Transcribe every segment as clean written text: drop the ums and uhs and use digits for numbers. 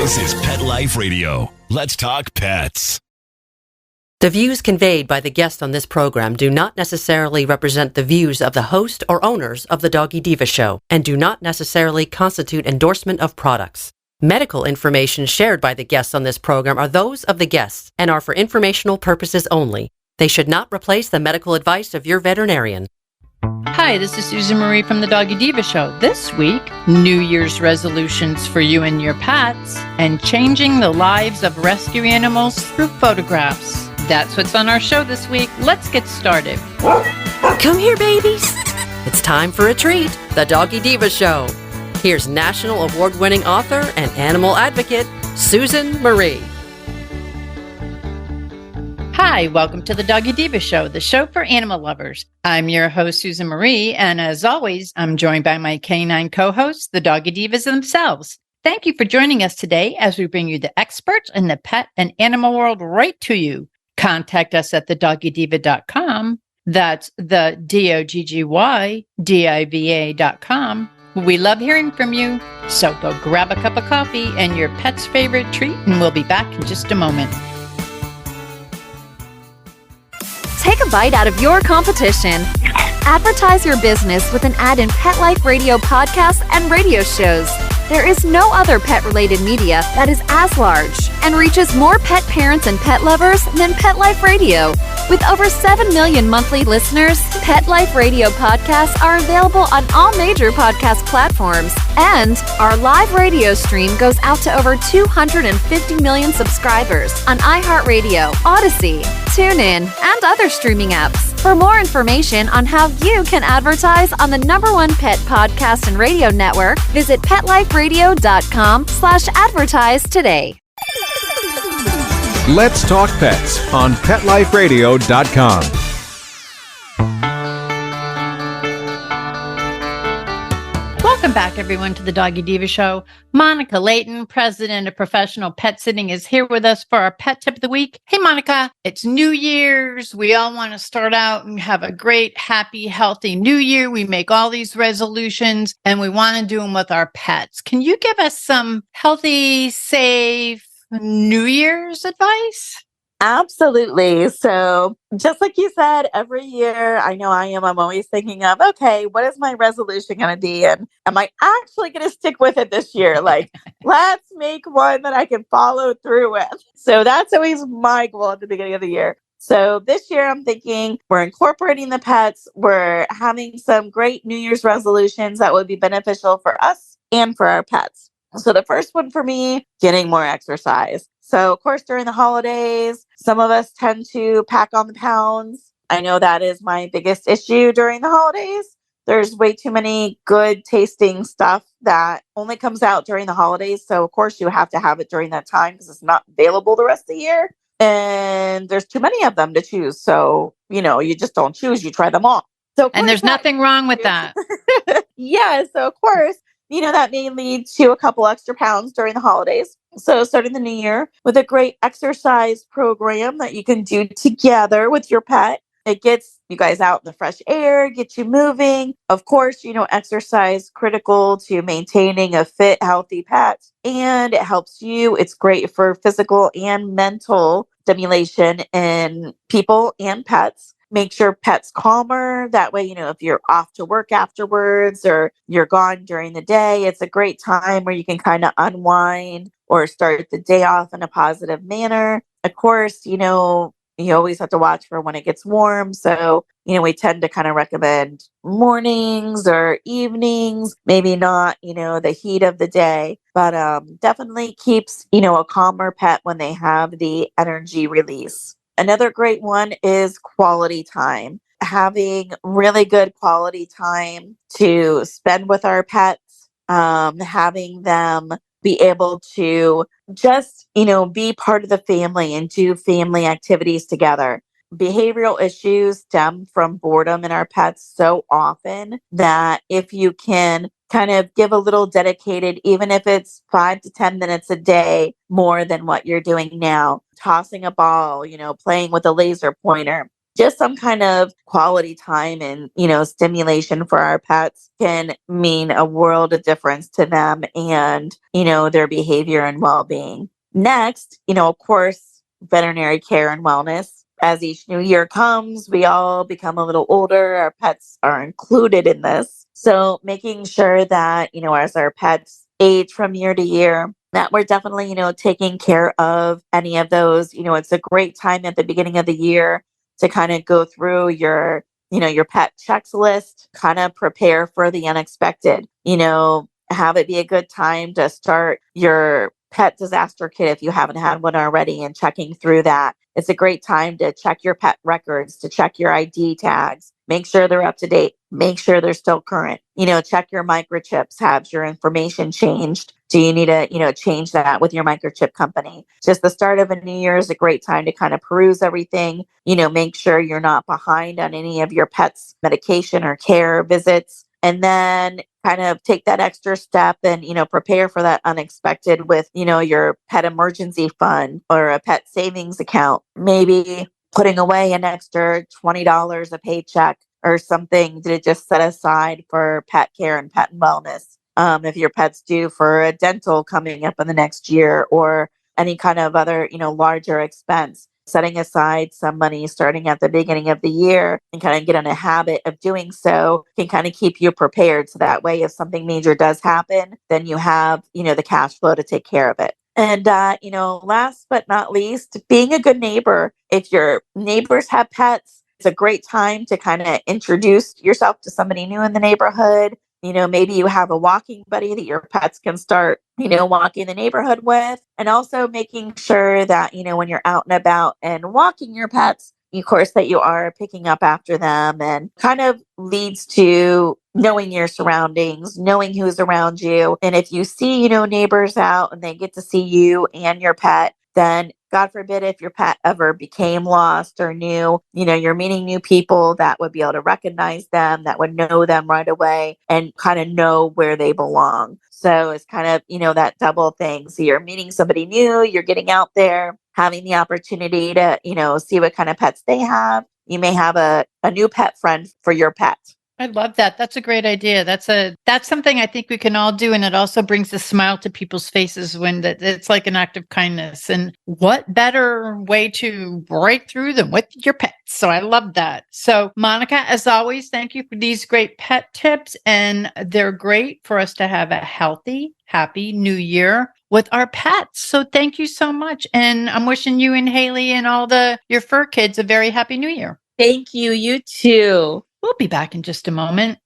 This is Pet Life Radio. Let's talk pets. The views conveyed by the guests on this program do not necessarily represent the views of the host or owners of the Doggy Diva Show and do not necessarily constitute endorsement of products. Medical information shared by the guests on this program are those of the guests and are for informational purposes only. They should not replace the medical advice of your veterinarian. Hi, this is Susan Marie from the Doggy Diva Show. This week, New Year's resolutions for you and your pets and changing the lives of rescue animals through photographs. That's what's on our show this week. Let's get started. Come here, babies. It's time for a treat, the Doggy Diva Show. Here's national award-winning author and animal advocate, Susan Marie. Hi, welcome to the Doggy Diva Show, the show for animal lovers. I'm your host, Susan Marie, and as always, I'm joined by my canine co-hosts, the Doggy Divas themselves. Thank you for joining us today as we bring you the experts in the pet and animal world right to you. Contact us at thedoggydiva.com. That's the DOGGYDIVA.com. We love hearing from you. So go grab a cup of coffee and your pet's favorite treat, and we'll be back in just a moment. Take a bite out of your competition. Advertise your business with an ad in Pet Life Radio podcasts and radio shows. There is no other pet-related media that is as large and reaches more pet parents and pet lovers than Pet Life Radio. With over 7 million monthly listeners, Pet Life Radio podcasts are available on all major podcast platforms. And our live radio stream goes out to over 250 million subscribers on iHeartRadio, Odyssey, TuneIn, and other streaming apps. For more information on how you can advertise on the #1 pet podcast and radio network, visit PetLifeRadio.com/advertise today. Let's Talk Pets on PetLifeRadio.com. Welcome back, everyone, to the Doggy Diva Show. Monica Leighton, president of Professional Pet Sitting, is here with us for our pet tip of the week. Hey, Monica, it's New Year's. We all want to start out and have a great, happy, healthy New Year. We make all these resolutions and we want to do them with our pets. Can you give us some healthy, safe New Year's advice? Absolutely. So just like you said, every year, I know I'm always thinking of, okay, what is my resolution going to be? And am I actually going to stick with it this year? Like, let's make one that I can follow through with. So that's always my goal at the beginning of the year. So this year I'm thinking we're incorporating the pets. We're having some great New Year's resolutions that would be beneficial for us and for our pets. So the first one for me, getting more exercise. So, of course, during the holidays, some of us tend to pack on the pounds. I know that is my biggest issue during the holidays. There's way too many good tasting stuff that only comes out during the holidays. So, of course, you have to have it during that time because it's not available the rest of the year. And there's too many of them to choose. So, you just don't choose. You try them all. So, and there's nothing wrong with that. Yeah. So, of course, that may lead to a couple extra pounds during the holidays. So starting the new year with a great exercise program that you can do together with your pet. It gets you guys out in the fresh air, gets you moving. Of course, exercise critical to maintaining a fit, healthy pet. And it helps you. It's great for physical and mental stimulation in people and pets. Makes your pets calmer. That way, if you're off to work afterwards or you're gone during the day, it's a great time where you can kind of unwind or start the day off in a positive manner. Of course, you always have to watch for when it gets warm. So, we tend to kind of recommend mornings or evenings, maybe not, the heat of the day, but definitely keeps, a calmer pet when they have the energy release. Another great one is quality time. Having really good quality time to spend with our pets, having them be able to just, be part of the family and do family activities together. Behavioral issues stem from boredom in our pets so often that if you can kind of give a little dedicated, even if it's 5 to 10 minutes a day more than what you're doing now, tossing a ball, playing with a laser pointer, just some kind of quality time and, stimulation for our pets can mean a world of difference to them and, their behavior and well-being. Next, of course, veterinary care and wellness. As each new year comes, we all become a little older. Our pets are included in this. So making sure that, as our pets age from year to year, that we're definitely, taking care of any of those. It's a great time at the beginning of the year to kind of go through your pet checklist, kind of prepare for the unexpected, have it be a good time to start your pet disaster kit if you haven't had one already and checking through that. It's a great time to check your pet records, to check your ID tags, make sure they're up to date, make sure they're still current, check your microchips, have your information changed. Do you need to, change that with your microchip company? Just the start of a new year is a great time to kind of peruse everything, make sure you're not behind on any of your pet's medication or care visits. And then kind of take that extra step and, prepare for that unexpected with, your pet emergency fund or a pet savings account, maybe putting away an extra $20 a paycheck or something to just set aside for pet care and pet wellness. If your pet's due for a dental coming up in the next year or any kind of other, larger expense, setting aside some money starting at the beginning of the year and kind of get in a habit of doing so can kind of keep you prepared. So that way, if something major does happen, then you have, the cash flow to take care of it. And, last but not least, being a good neighbor. If your neighbors have pets, it's a great time to kind of introduce yourself to somebody new in the neighborhood. Maybe you have a walking buddy that your pets can start, walking the neighborhood with. And also making sure that, when you're out and about and walking your pets, of course, that you are picking up after them and kind of leads to knowing your surroundings, knowing who's around you. And if you see, neighbors out and they get to see you and your pet, then God forbid if your pet ever became lost or new, you're meeting new people that would be able to recognize them, that would know them right away and kind of know where they belong. So it's kind of, that double thing. So you're meeting somebody new, you're getting out there, having the opportunity to, see what kind of pets they have. You may have a new pet friend for your pet. I love that. That's a great idea. That's something I think we can all do. And it also brings a smile to people's faces when it's like an act of kindness. And what better way to break through than with your pets? So I love that. So Monica, as always, thank you for these great pet tips. And they're great for us to have a healthy, happy new year with our pets. So thank you so much. And I'm wishing you and Haley and all your fur kids a very happy new year. Thank you. You too. We'll be back in just a moment.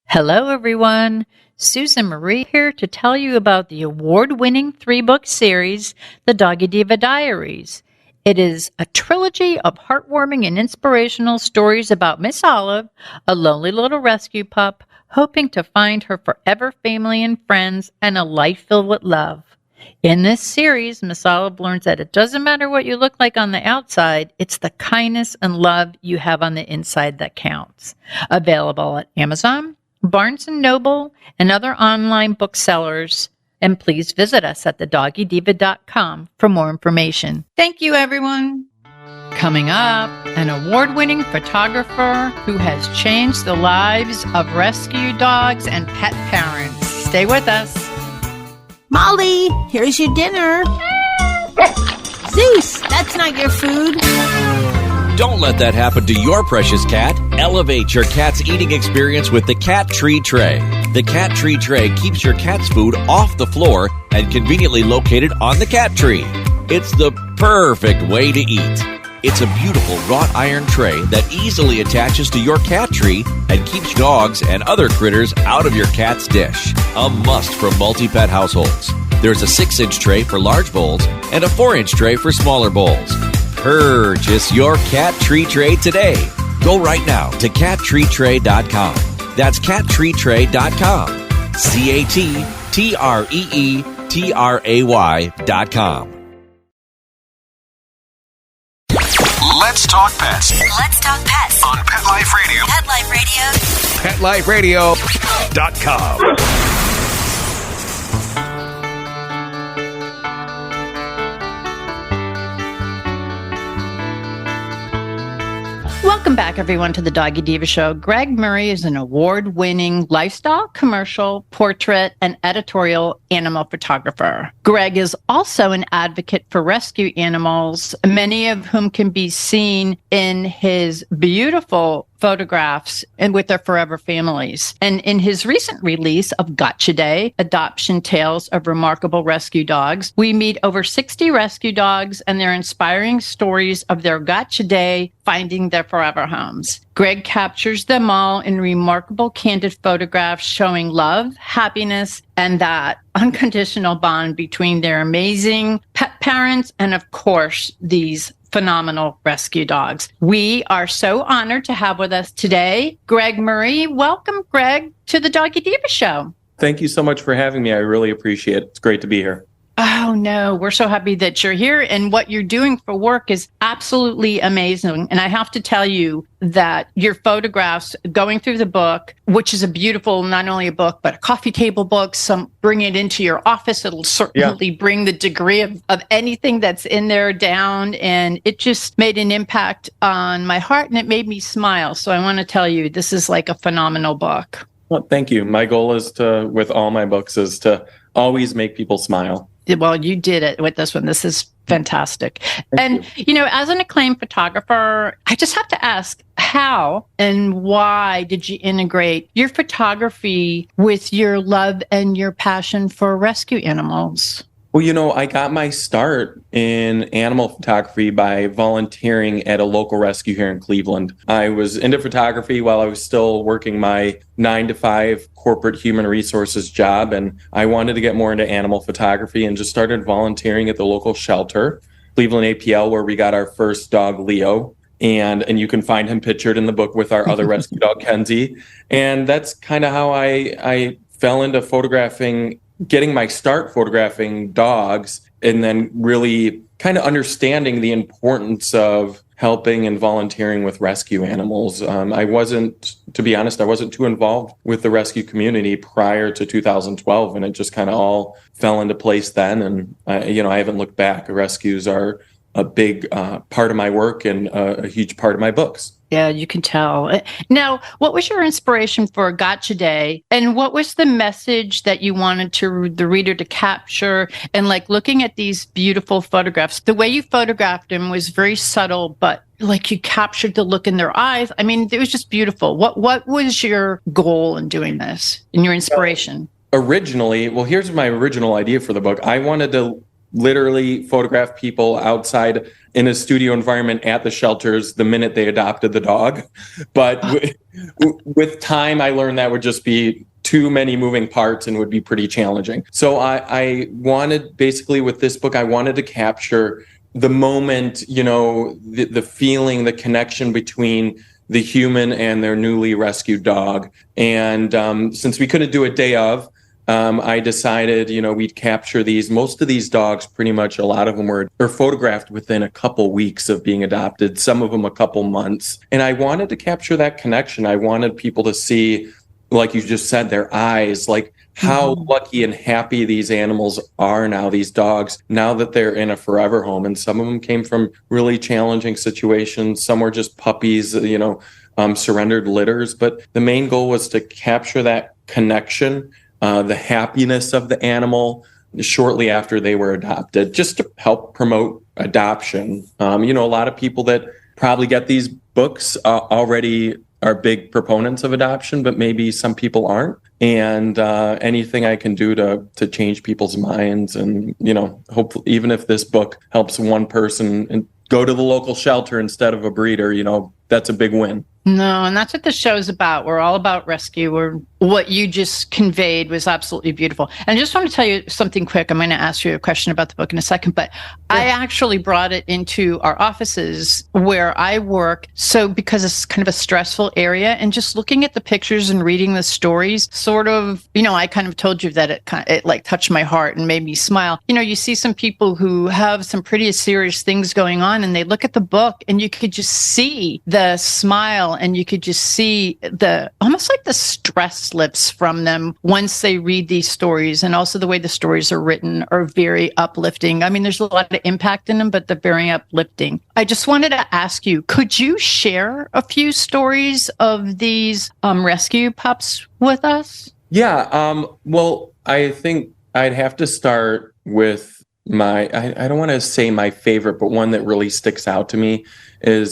Hello, everyone. Susan Marie here to tell you about the award-winning 3-book series, The Doggy Diva Diaries. It is a trilogy of heartwarming and inspirational stories about Miss Olive, a lonely little rescue pup, hoping to find her forever family and friends and a life filled with love. In this series, Miss Olive learns that it doesn't matter what you look like on the outside, it's the kindness and love you have on the inside that counts. Available at Amazon, Barnes & Noble, and other online booksellers. And please visit us at thedoggydiva.com for more information. Thank you, everyone. Coming up, an award-winning photographer who has changed the lives of rescue dogs and pet parents. Stay with us. Molly, here's your dinner. Zeus, that's not your food. Don't let that happen to your precious cat. Elevate your cat's eating experience with the Cat Tree Tray. The Cat Tree Tray keeps your cat's food off the floor and conveniently located on the cat tree. It's the perfect way to eat. It's a beautiful wrought iron tray that easily attaches to your cat tree and keeps dogs and other critters out of your cat's dish. A must for multi-pet households. There's a 6-inch tray for large bowls and a 4-inch tray for smaller bowls. Purchase your Cat Tree Tray today. Go right now to cattreetray.com. That's cattreetray.com. cattreetray.com. Let's talk pets. Let's talk pets On Pet Life Radio. Pet Life Radio. PetLifeRadio.com. Welcome back, everyone, to the Doggy Diva Show. Greg Murray is an award-winning lifestyle, commercial, portrait, and editorial animal photographer. Greg is also an advocate for rescue animals, many of whom can be seen in his beautiful photographs and with their forever families. And in his recent release of Gotcha Day, Adoption Tales of Remarkable Rescue Dogs, we meet over 60 rescue dogs and their inspiring stories of their Gotcha Day finding their forever homes. Greg captures them all in remarkable candid photographs showing love, happiness, and that unconditional bond between their amazing pet parents and, of course, these phenomenal rescue dogs. We are so honored to have with us today Greg Murray. Welcome, Greg, to the Doggy Diva Show. Thank you so much for having me. I really appreciate it. It's great to be here. Oh, no, we're so happy that you're here. And what you're doing for work is absolutely amazing. And I have to tell you that your photographs going through the book, which is a beautiful, not only a book, but a coffee table book, bring it into your office. It'll certainly bring the degree of anything that's in there down. And it just made an impact on my heart and it made me smile. So I want to tell you, this is like a phenomenal book. Well, thank you. My goal is with all my books, is to always make people smile. Well, you did it with this one. This is fantastic. Thank you. As an acclaimed photographer, I just have to ask, how and why did you integrate your photography with your love and your passion for rescue animals? Well, I got my start in animal photography by volunteering at a local rescue here in Cleveland. I was into photography while I was still working my 9-to-5 corporate human resources job, and I wanted to get more into animal photography and just started volunteering at the local shelter, Cleveland APL, where we got our first dog, Leo. And you can find him pictured in the book with our other rescue dog, Kenzie. And that's kind of how I fell into getting my start photographing dogs, and then really kind of understanding the importance of helping and volunteering with rescue animals. To be honest, I wasn't too involved with the rescue community prior to 2012, and it just kind of all fell into place then. And, I haven't looked back. Rescues are a big part of my work and a huge part of my books. Yeah, you can tell. Now, what was your inspiration for Gotcha Day? And what was the message that you wanted the reader to capture? And looking at these beautiful photographs, the way you photographed them was very subtle, but you captured the look in their eyes. I mean, it was just beautiful. What was your goal in doing this and your inspiration? Originally, here's my original idea for the book. I wanted to literally photograph people outside in a studio environment at the shelters the minute they adopted the dog. But with time, I learned that would just be too many moving parts and would be pretty challenging. So I wanted, basically with this book, I wanted to capture the moment, the feeling, the connection between the human and their newly rescued dog. And since we couldn't do a day of, I decided, we'd capture these. Most of these dogs, pretty much a lot of them were photographed within a couple weeks of being adopted, some of them a couple months. And I wanted to capture that connection. I wanted people to see, like you just said, their eyes, how lucky and happy these animals are now, these dogs, now that they're in a forever home. And some of them came from really challenging situations. Some were just puppies, surrendered litters. But the main goal was to capture that connection, the happiness of the animal shortly after they were adopted, just to help promote adoption. A lot of people that probably get these books already are big proponents of adoption, but maybe some people aren't. And anything I can do to change people's minds, and hopefully, even if this book helps one person and go to the local shelter instead of a breeder, that's a big win. No, and that's what the show's about. We're all about rescue. What you just conveyed was absolutely beautiful. And I just want to tell you something quick. I'm going to ask you a question about the book in a second, but I actually brought it into our offices where I work. So because it's kind of a stressful area, and just looking at the pictures and reading the stories, sort of, I kind of told you that it touched my heart and made me smile. You see some people who have some pretty serious things going on, and they look at the book and you could just see the smile smile, and you could just see almost like the stress lifts from them once they read these stories. And also the way the stories are written are very uplifting. I mean, there's a lot of impact in them, but they're very uplifting. I just wanted to ask you, could you share a few stories of these rescue pups with us? Yeah. Well, I think I'd have to start with I don't want to say my favorite, but one that really sticks out to me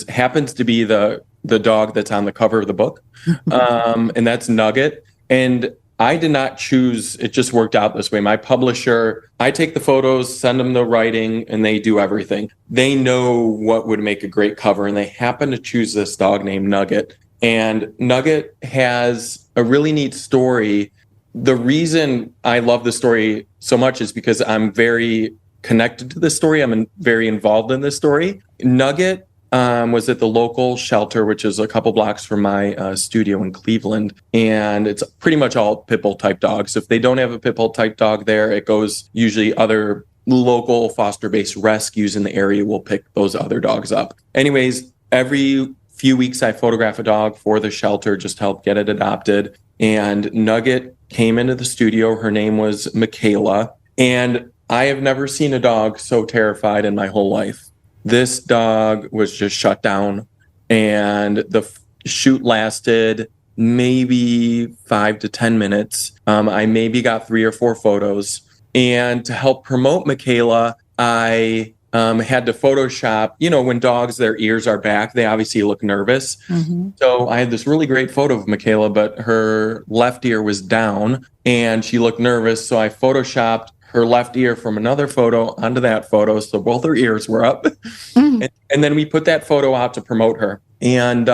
happens to be the dog that's on the cover of the book. And that's Nugget. And I did not choose, it just worked out this way. My publisher, I take the photos, send them the writing, and they do everything. They know what would make a great cover, and they happen to choose this dog named Nugget. And Nugget has a really neat story. The reason I love the story so much is because I'm very connected to this story. I'm very involved in this story. Nugget was at the local shelter, which is a couple blocks from my studio in Cleveland. And it's pretty much all pit bull type dogs. If they don't have a pit bull type dog there, it goes usually other local foster-based rescues in the area will pick those other dogs up. Anyways, every few weeks I photograph a dog for the shelter just to help get it adopted. And Nugget came into the studio. Her name was Michaela. And I have never seen a dog so terrified in my whole life. This dog was just shut down. And the shoot lasted maybe 5 to 10 minutes. I maybe got 3 or 4 photos. And to help promote Michaela, I had to Photoshop, when dogs, their ears are back, they obviously look nervous. Mm-hmm. So I had this really great photo of Michaela, but her left ear was down and she looked nervous. So I Photoshopped her left ear from another photo onto that photo. So both her ears were up. Mm. And then we put that photo out to promote her. And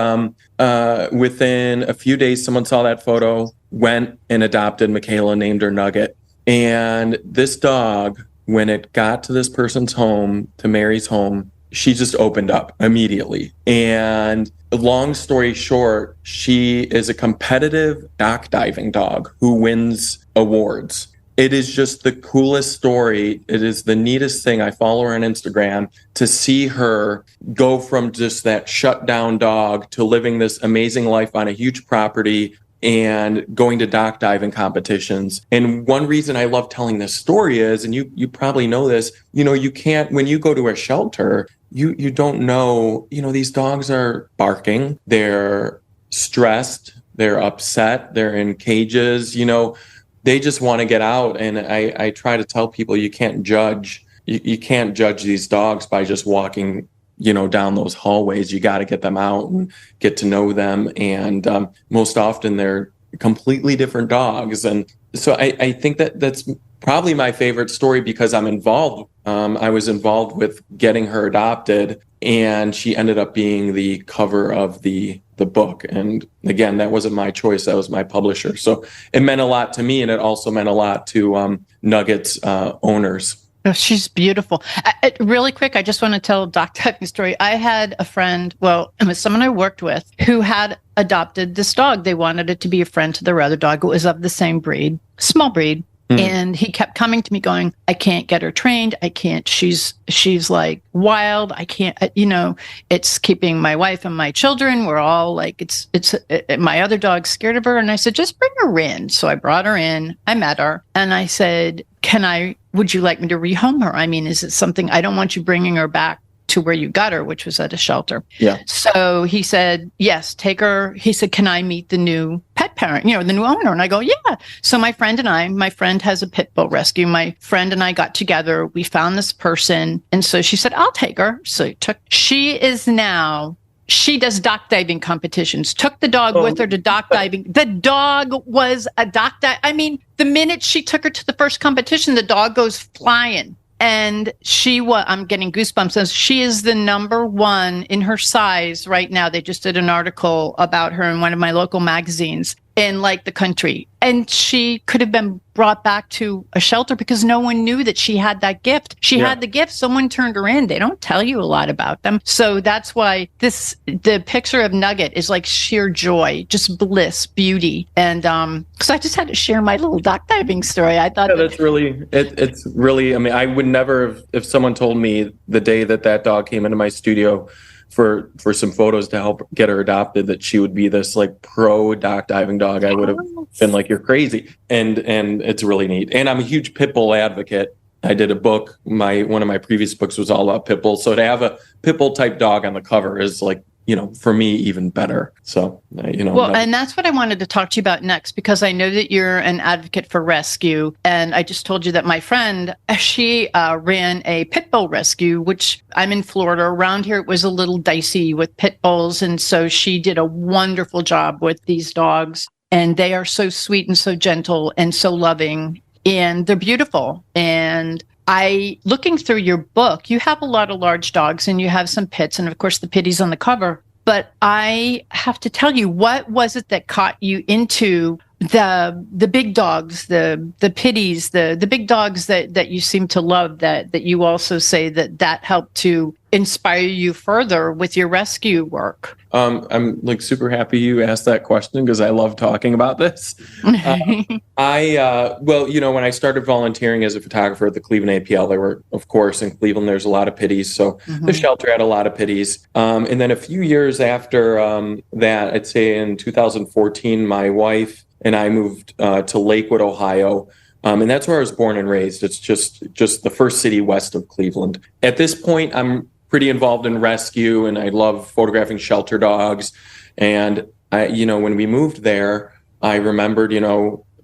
within a few days, someone saw that photo, went and adopted Michaela, named her Nugget. And this dog, when it got to this person's home, to Mary's home, she just opened up immediately. And long story short, she is a competitive dock diving dog who wins awards. It is just the coolest story. It is the neatest thing. I follow her on Instagram to see her go from just that shut down dog to living this amazing life on a huge property and going to dock diving competitions. And one reason I love telling this story is, and you probably know this, you can't, when you go to a shelter, you don't know, these dogs are barking, they're stressed, they're upset, they're in cages, they just want to get out. And I try to tell people you can't judge these dogs by just walking down those hallways. You got to get them out and get to know them. And most often they're completely different dogs. And so I think that's probably my favorite story because I'm involved. I was involved with getting her adopted, and she ended up being the cover of the book. And again, that wasn't my choice. That was my publisher. So it meant a lot to me, and it also meant a lot to Nugget's owners. Oh, she's beautiful. Really quick, I just want to tell a dock diving story. I had a friend, it was someone I worked with, who had adopted this dog. They wanted it to be a friend to their other dog. It was of the same breed, small breed. Mm. And he kept coming to me going, I can't get her trained. I can't. She's like wild. I can't, it's keeping my wife and my children. We're all like, my other dog's scared of her. And I said, just bring her in. So I brought her in. I met her and I said, would you like me to rehome her? I mean, is it something, I don't want you bringing her back to where you got her, which was at a shelter. Yeah. So he said, yes, take her. He said, can I meet the new pet parent, the new owner? And I go, yeah. So my friend has a pit bull rescue. My friend and I got together. We found this person. And so she said, I'll take her. So she does dock diving competitions, took the dog with her to dock diving. The dog was a dock dive. I mean, the minute she took her to the first competition, the dog goes flying. And I'm getting goosebumps, as she is the number one in her size right now. They just did an article about her in one of my local magazines in the country. And she could have been brought back to a shelter because no one knew that she had that gift. She had the gift. Someone turned her in. They don't tell you a lot about them. So that's why the picture of Nugget is like sheer joy, just bliss, beauty. And because I just had to share my little dock diving story. I thought that's really, it's really, I mean, I would never have, if someone told me the day that dog came into my studio for some photos to help get her adopted, that she would be this like pro dock diving dog. I would have been like, you're crazy. And it's really neat. And I'm a huge pit bull advocate. I did a book. One of my previous books was all about pit bulls. So to have a pit bull type dog on the cover is like, for me, even better. So, Well, and that's what I wanted to talk to you about next, because I know that you're an advocate for rescue. And I just told you that my friend, she ran a pit bull rescue, which I'm in Florida. Around here, it was a little dicey with pit bulls. And so she did a wonderful job with these dogs. And they are so sweet and so gentle and so loving. And they're beautiful. And looking through your book, you have a lot of large dogs and you have some pits, and of course the pitties on the cover. But I have to tell you, what was it that caught you into the big dogs, the pitties, the big dogs that you seem to love, that you also say that helped to inspire you further with your rescue work? I'm like super happy you asked that question because I love talking about this. When I started volunteering as a photographer at the Cleveland APL, there were, of course, in Cleveland, there's a lot of pitties. So the shelter had a lot of pitties. And then a few years after that, I'd say in 2014, my wife and I moved to Lakewood, Ohio. And that's where I was born and raised. It's just the first city west of Cleveland. At this point, I'm pretty involved in rescue, and I love photographing shelter dogs. And when we moved there, I remembered,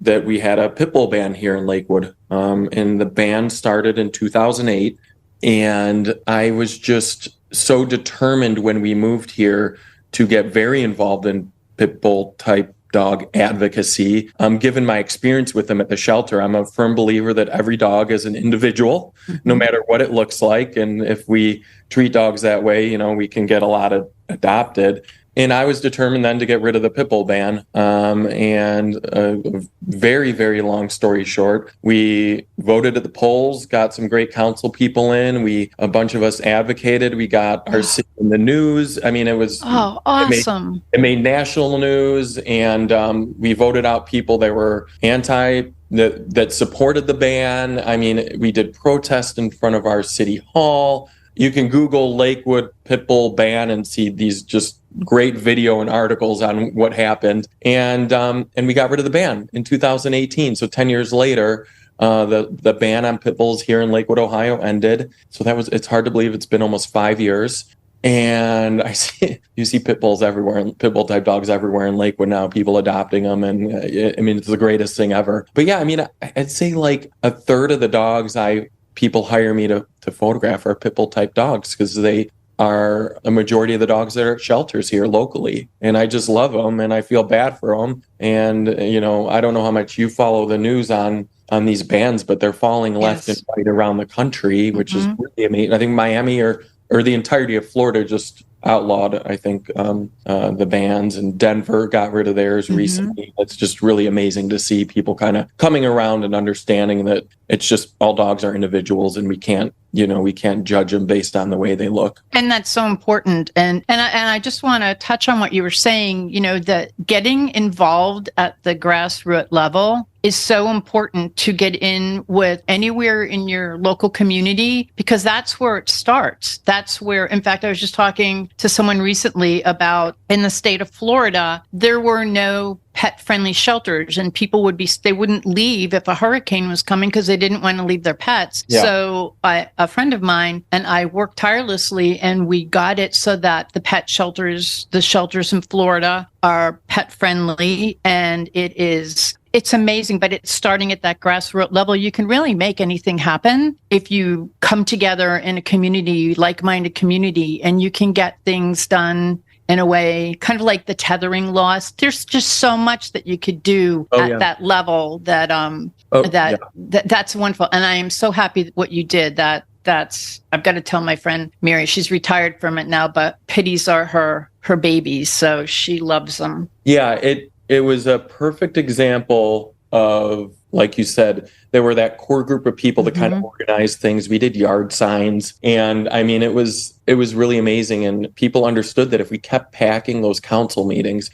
that we had a pit bull band here in Lakewood. And the band started in 2008. And I was just so determined when we moved here to get very involved in pit bull type dog advocacy. Given my experience with them at the shelter, I'm a firm believer that every dog is an individual, no matter what it looks like. And if we treat dogs that way, we can get a lot of adopted. And I was determined then to get rid of the pit bull ban. And a very, very long story short, we voted at the polls, got some great council people in. A bunch of us advocated. We got our city in the news. I mean, it was awesome. It made national news, and we voted out people that were that supported the ban. I mean, we did protests in front of our city hall. You can Google Lakewood pit bull ban and see these just great video and articles on what happened. And we got rid of the ban in 2018. So 10 years later, the ban on pit bulls here in Lakewood, Ohio ended. So it's hard to believe it's been almost 5 years. And you see pit bulls everywhere, pit bull type dogs everywhere in Lakewood now, people adopting them. And it's the greatest thing ever. But yeah, I'd say like a third of the dogs people hire me to photograph are pit bull type dogs, because they are a majority of the dogs that are at shelters here locally. And I just love them, and I feel bad for them. And, I don't know how much you follow the news on these bans, but they're falling left and right around the country, which is really amazing. I think Miami or the entirety of Florida just outlawed, I think, the bans, and Denver got rid of theirs recently. It's just really amazing to see people kind of coming around and understanding that it's just all dogs are individuals, and we can't judge them based on the way they look. And that's so important. And I just want to touch on what you were saying, that getting involved at the grassroots level is so important to get in with anywhere in your local community, because that's where it starts. That's where, in fact, I was just talking to someone recently about in the state of Florida, there were no pet-friendly shelters, and people they wouldn't leave if a hurricane was coming because they didn't want to leave their pets. Yeah. So a friend of mine and I worked tirelessly, and we got it so that the shelters in Florida are pet-friendly, and it's amazing, but it's starting at that grassroots level. You can really make anything happen if you come together in a community, like-minded community, and you can get things done in a way, kind of like the tethering laws. There's just so much that you could do at that level that's wonderful. And I am so happy that what you did. I've got to tell my friend Mary, she's retired from it now, but pitties are her babies, so she loves them. Yeah, it was a perfect example of, like you said, there were that core group of people that kind of organized things. We did yard signs, and it was really amazing. And people understood that if we kept packing those council meetings,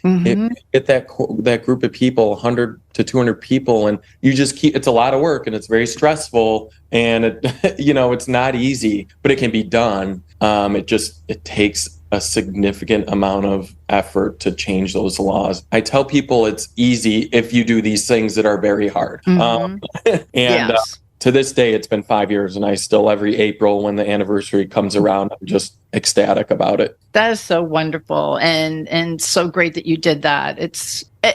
get that group of people, 100 to 200 people, and you just it's a lot of work, and it's very stressful, and it's not easy, but it can be done. It takes a significant amount of effort to change those laws. I tell people it's easy if you do these things that are very hard. To this day, it's been 5 years, and I still, every April when the anniversary comes around, I'm just ecstatic about it. That is so wonderful, and so great that you did that.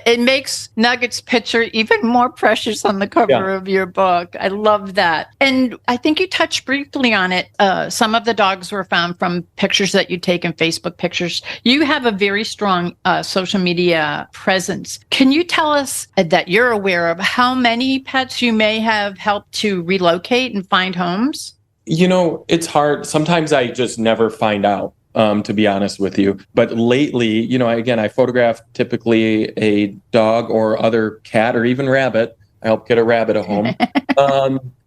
It makes Nugget's picture even more precious on the cover of your book. I love that. And I think you touched briefly on it. Some of the dogs were found from pictures that you take in Facebook pictures. You have a very strong social media presence. Can you tell us that you're aware of how many pets you may have helped to relocate and find homes? It's hard. Sometimes I just never find out. To be honest with you. But lately, again, I photograph typically a dog or other cat or even rabbit. I help get a rabbit a home.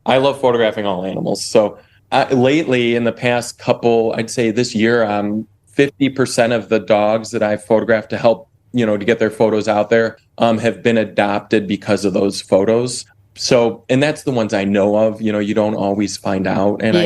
I love photographing all animals. So lately, in the past couple, I'd say this year, 50% of the dogs that I've photographed to help, to get their photos out there, have been adopted because of those photos. So, and that's the ones I know of, you don't always find out. And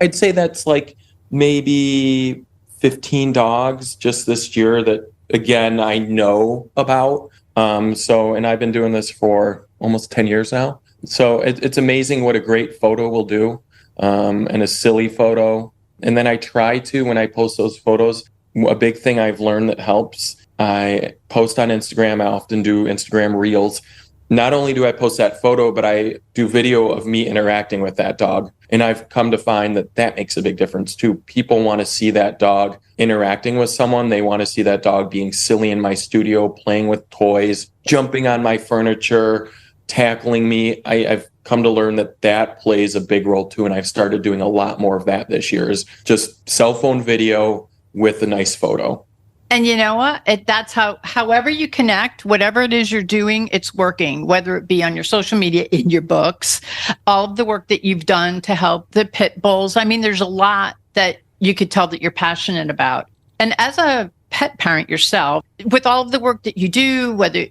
I'd say that's like maybe 15 dogs just this year that, again, I know about. And I've been doing this for almost 10 years now. So it's amazing what a great photo will do, and a silly photo. And then I try to, when I post those photos, a big thing I've learned that helps, I post on Instagram. I often do Instagram Reels. Not only do I post that photo, but I do video of me interacting with that dog. And I've come to find that makes a big difference too. People want to see that dog interacting with someone. They want to see that dog being silly in my studio, playing with toys, jumping on my furniture, tackling me. I've come to learn that plays a big role too. And I've started doing a lot more of that this year, is just cell phone video with a nice photo. And you know what? That's however you connect, whatever it is you're doing, it's working, whether it be on your social media, in your books, all of the work that you've done to help the pit bulls. I mean, there's a lot that you could tell that you're passionate about. And as a pet parent yourself, with all of the work that you do, whether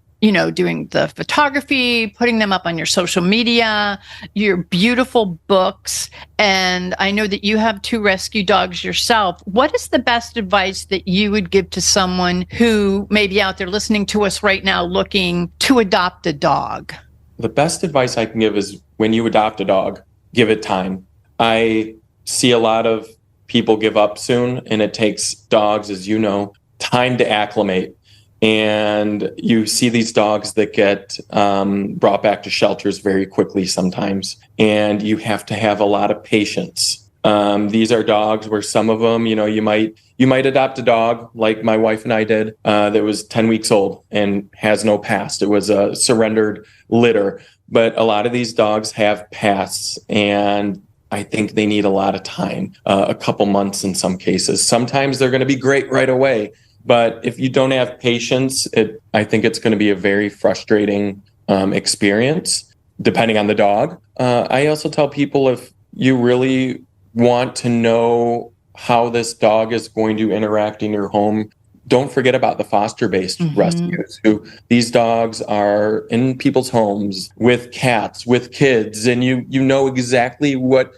doing the photography, putting them up on your social media, your beautiful books. And I know that you have 2 rescue dogs yourself. What is the best advice that you would give to someone who may be out there listening to us right now looking to adopt a dog? The best advice I can give is, when you adopt a dog, give it time. I see a lot of people give up soon, and it takes dogs, as you know, time to acclimate. And you see these dogs that get brought back to shelters very quickly sometimes. And you have to have a lot of patience. These are dogs where some of them, you might adopt a dog like my wife and I did, that was 10 weeks old and has no past. It was a surrendered litter. But a lot of these dogs have pasts, and I think they need a lot of time, a couple months in some cases. Sometimes they're going to be great right away. But if you don't have patience, I think it's going to be a very frustrating experience, depending on the dog. I also tell people, if you really want to know how this dog is going to interact in your home, don't forget about the foster-based rescues. These dogs are in people's homes with cats, with kids, and you know exactly what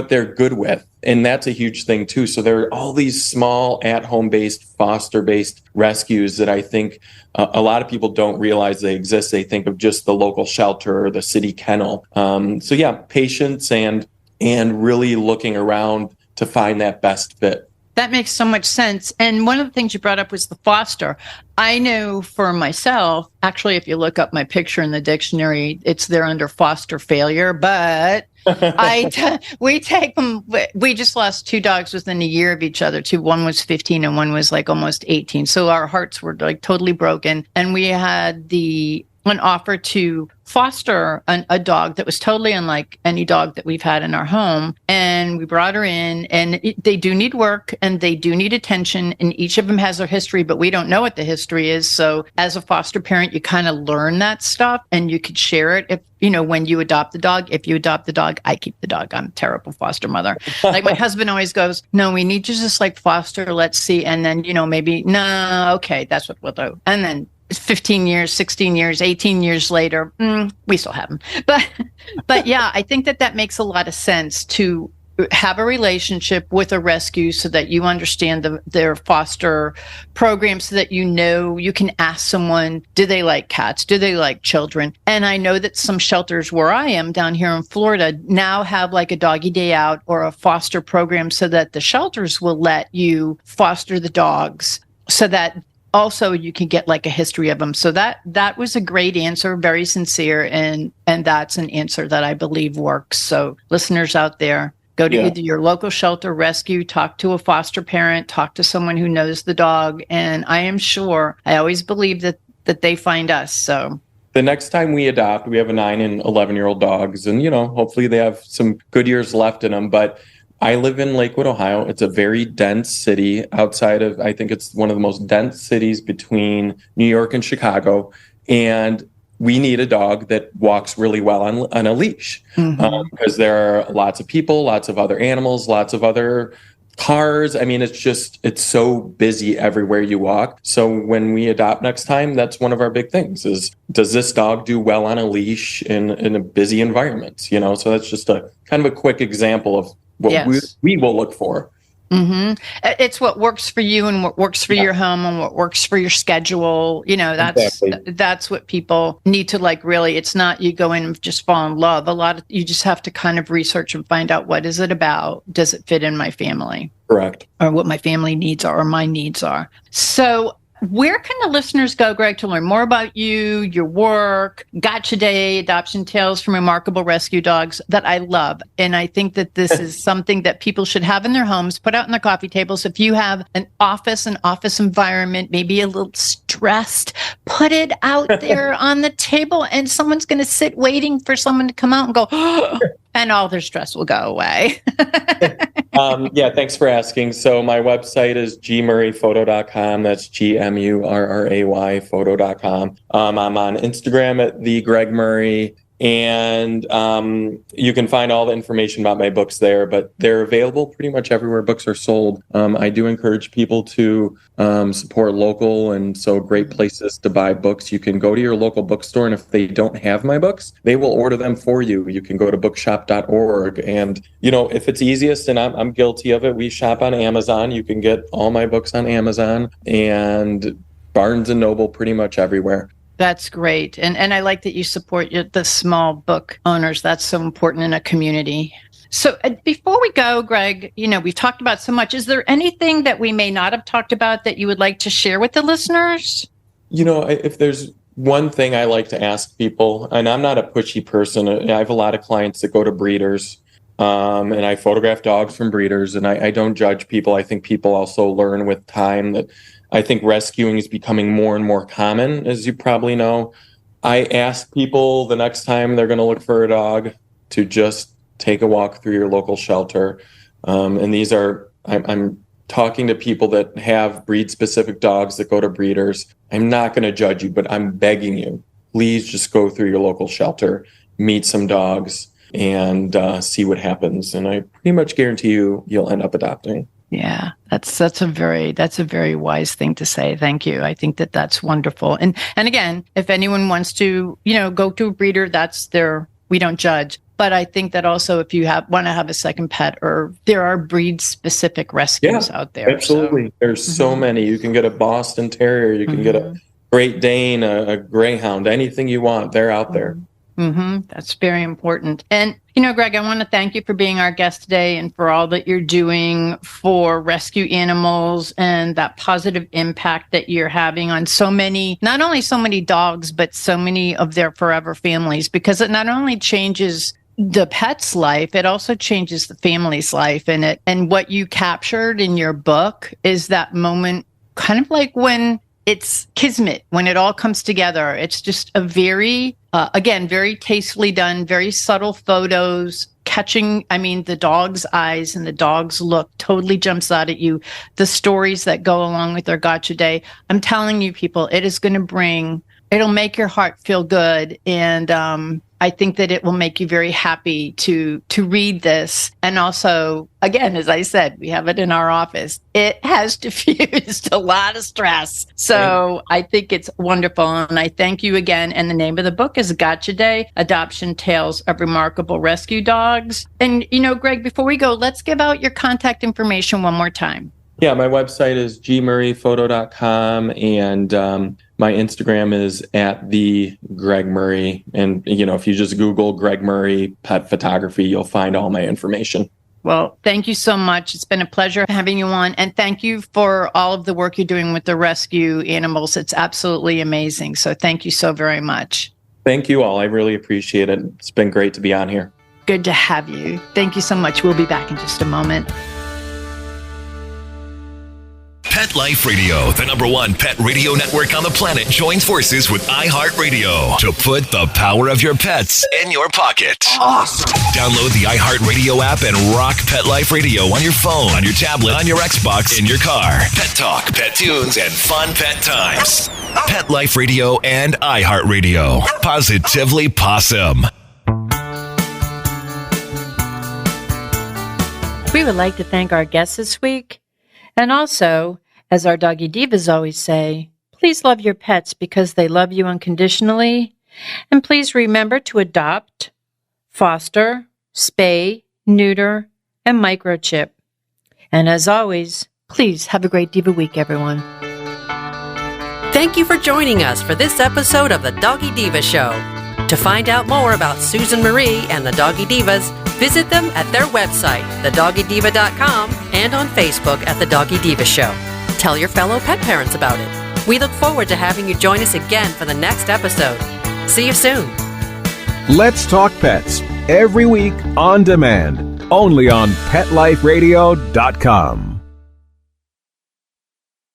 they're good with. And that's a huge thing too. So there are all these small at-home based, foster-based rescues that I think a lot of people don't realize they exist. They think of just the local shelter or the city kennel. So yeah, patience and really looking around to find that best fit. That makes so much sense. And one of the things you brought up was the foster. I know for myself, actually, if you look up my picture in the dictionary, it's there under foster failure, but we take them. We just lost 2 dogs within a year of each other. One was 15 and one was like almost 18. So our hearts were like totally broken. And we had an offer to foster a dog that was totally unlike any dog that we've had in our home. And we brought her in, and they do need work and they do need attention. And each of them has their history, but we don't know what the history is. So as a foster parent, you kind of learn that stuff, and you could share it. If when you adopt the dog, if you adopt the dog, I keep the dog. I'm a terrible foster mother. Like my husband always goes, no, we need to just like foster. Let's see. And then, maybe, no, okay, that's what we'll do. And then 15 years, 16 years, 18 years later, we still have them. But yeah, I think that makes a lot of sense to have a relationship with a rescue so that you understand their foster program, so that you can ask someone, do they like cats? Do they like children? And I know that some shelters where I am down here in Florida now have like a doggy day out or a foster program so that the shelters will let you foster the dogs so that also you can get like a history of them. So that was a great answer, very sincere. And that's an answer that I believe works. So listeners out there, go to either your local shelter, rescue, talk to a foster parent, talk to someone who knows the dog. And I am sure, I always believe that they find us. So the next time we adopt, we have a 9 and 11-year-old dogs, and, hopefully they have some good years left in them. But I live in Lakewood, Ohio. It's a very dense city outside of, I think it's one of the most dense cities between New York and Chicago. And we need a dog that walks really well on a leash, because there are lots of people, lots of other animals, lots of other cars. I mean, it's so busy everywhere you walk. So when we adopt next time, that's one of our big things is, does this dog do well on a leash in a busy environment? So that's just a kind of a quick example of what we will look for. It's what works for you and what works for your home and what works for your schedule. That's what people need to like, really. It's not you go in and just fall in love. You just have to kind of research and find out, what is it about? Does it fit in my family? Correct. Or what my family needs are, or my needs are. So where can the listeners go, Greg, to learn more about you, your work, Gotcha Day, Adoption Tales from Remarkable Rescue Dogs, that I love? And I think that this is something that people should have in their homes, put out on their coffee tables. If you have an office environment, maybe a little stressed, put it out there on the table, and someone's going to sit waiting for someone to come out and go, and all their stress will go away. Thanks for asking. So my website is gmurrayphoto.com. That's GMURRAY photo.com. I'm on Instagram at the Greg Murray. And you can find all the information about my books there, but they're available pretty much everywhere books are sold. I do encourage people to support local, and so great places to buy books. You can go to your local bookstore, and if they don't have my books, they will order them for you. You can go to bookshop.org, and if it's easiest, and I'm guilty of it, we shop on Amazon. You can get all my books on Amazon and Barnes and Noble, pretty much everywhere. That's great. And I like that you support the small book owners. That's so important in a community. So before we go, Greg, we've talked about so much. Is there anything that we may not have talked about that you would like to share with the listeners? If there's one thing I like to ask people, and I'm not a pushy person. I have a lot of clients that go to breeders, and I photograph dogs from breeders, and I don't judge people. I think people also learn with time that I think rescuing is becoming more and more common, as you probably know. I ask people the next time they're going to look for a dog to just take a walk through your local shelter. And these are, I'm talking to people that have breed-specific dogs that go to breeders. I'm not going to judge you, but I'm begging you, please just go through your local shelter, meet some dogs, and see what happens. And I pretty much guarantee you'll end up adopting. Yeah, that's a very wise thing to say. Thank you. I think that's wonderful. And again, if anyone wants to, go to a breeder, we don't judge. But I think that also if you want to have a second pet, or there are breed specific rescues out there. Absolutely. So. There's so many. You can get a Boston Terrier, you can get a Great Dane, a Greyhound, anything you want. They're out there. That's very important. And, Greg, I want to thank you for being our guest today and for all that you're doing for rescue animals and that positive impact that you're having on not only so many dogs, but so many of their forever families, because it not only changes the pet's life, it also changes the family's life. And what you captured in your book is that moment, kind of like when it's kismet, when it all comes together. It's just a very, very tastefully done, very subtle photos, catching, the dog's eyes and the dog's look totally jumps out at you. The stories that go along with their Gotcha Day. I'm telling you, people, it is going to it'll make your heart feel good. And I think that it will make you very happy to read this. And also, again, as I said, we have it in our office. It has diffused a lot of stress. So I think it's wonderful. And I thank you again. And the name of the book is Gotcha Day, Adoption Tales of Remarkable Rescue Dogs. And, Greg, before we go, let's give out your contact information one more time. Yeah, my website is gmurrayphoto.com, and my Instagram is at the Greg Murray. And, if you just Google Greg Murray pet photography, you'll find all my information. Well, thank you so much. It's been a pleasure having you on. And thank you for all of the work you're doing with the rescue animals. It's absolutely amazing. So thank you so very much. Thank you all. I really appreciate it. It's been great to be on here. Good to have you. Thank you so much. We'll be back in just a moment. Pet Life Radio, the #1 pet radio network on the planet, joins forces with iHeartRadio to put the power of your pets in your pocket. Awesome! Download the iHeartRadio app and rock Pet Life Radio on your phone, on your tablet, on your Xbox, in your car. Pet talk, pet tunes, and fun pet times. Pet Life Radio and iHeartRadio. Positively Possum. We would like to thank our guests this week. And also, as our Doggy Divas always say, please love your pets because they love you unconditionally. And please remember to adopt, foster, spay, neuter, and microchip. And as always, please have a great Diva week, everyone. Thank you for joining us for this episode of the Doggy Diva Show. To find out more about Susan Marie and the Doggy Divas, visit them at their website, thedoggydiva.com, and on Facebook at The Doggy Diva Show. Tell your fellow pet parents about it. We look forward to having you join us again for the next episode. See you soon. Let's Talk Pets, every week on demand, only on PetLifeRadio.com.